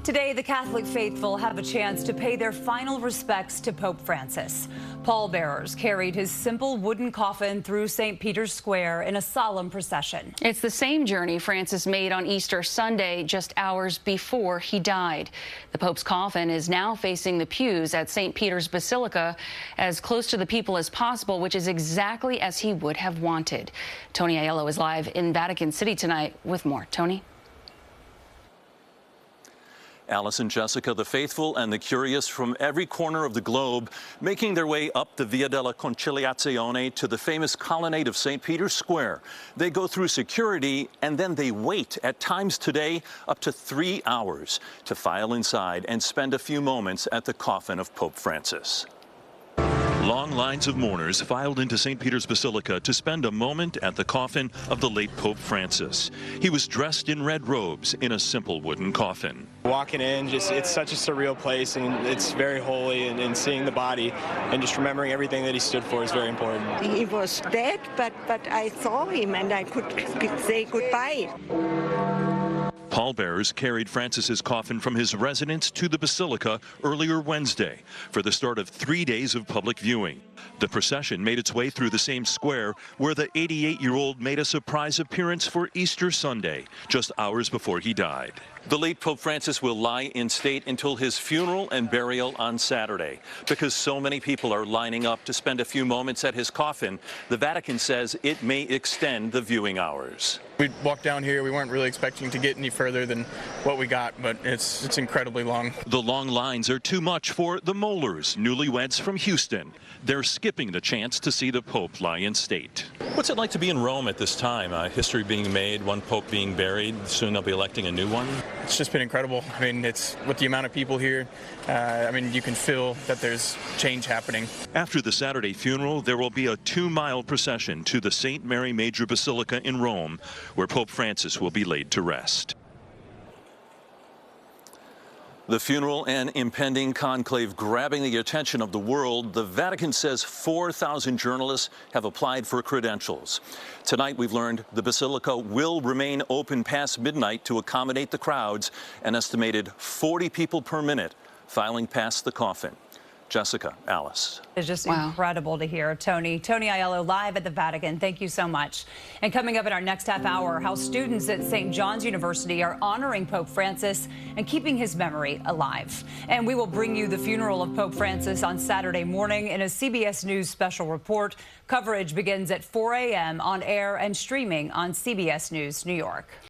Today, the Catholic faithful have a chance to pay their final respects to Pope Francis. Pallbearers carried his simple wooden coffin through St. Peter's Square in a solemn procession. It's the same journey Francis made on Easter Sunday, just hours before he died. The Pope's coffin is now facing the pews at St. Peter's Basilica, as close to the people as possible, which is exactly as he would have wanted. Tony Aiello is live in Vatican City tonight with more. Tony? Alice and Jessica, the faithful and the curious from every corner of the globe, making their way up the Via della Conciliazione to the famous colonnade of St. Peter's Square. They go through security and then they wait, at times today, up to 3 hours to file inside and spend a few moments at the coffin of Pope Francis. Long lines of mourners filed into St. Peter's Basilica to spend a moment at the coffin of the late Pope Francis. He was dressed in red robes in a simple wooden coffin. Walking in, it's such a surreal place, and it's very holy, and seeing the body and just remembering everything that he stood for is very important. He was dead, but I saw him and I could say goodbye. Pallbearers carried Francis's coffin from his residence to the Basilica earlier Wednesday for the start of 3 days of public viewing. The procession made its way through the same square where the 88-year-old made a surprise appearance for Easter Sunday, just hours before he died. The late Pope Francis will lie in state until his funeral and burial on Saturday. Because so many people are lining up to spend a few moments at his coffin, the Vatican says it may extend the viewing hours. We walked down here, we weren't really expecting to get any further than what we got, but it's incredibly long. The long lines are too much for the mourners, newlyweds from Houston. They're skipping the chance to see the Pope lie in state. What's it like to be in Rome at this time? History being made, one Pope being buried, soon they'll be electing a new one? It's just been incredible. I mean, it's with the amount of people here, you can feel that there's change happening. After the Saturday funeral, there will be a 2-mile procession to the St. Mary Major Basilica in Rome, where Pope Francis will be laid to rest. The funeral and impending conclave grabbing the attention of the world. The Vatican says 4,000 journalists have applied for credentials. Tonight, we've learned the Basilica will remain open past midnight to accommodate the crowds, an estimated 40 people per minute filing past the coffin. Jessica, Alice. It's just incredible to hear. Tony Aiello live at the Vatican. Thank you so much. And coming up in our next half hour, how students at St. John's University are honoring Pope Francis and keeping his memory alive. And we will bring you the funeral of Pope Francis on Saturday morning in a CBS News special report. Coverage begins at 4 a.m. on air and streaming on CBS News New York.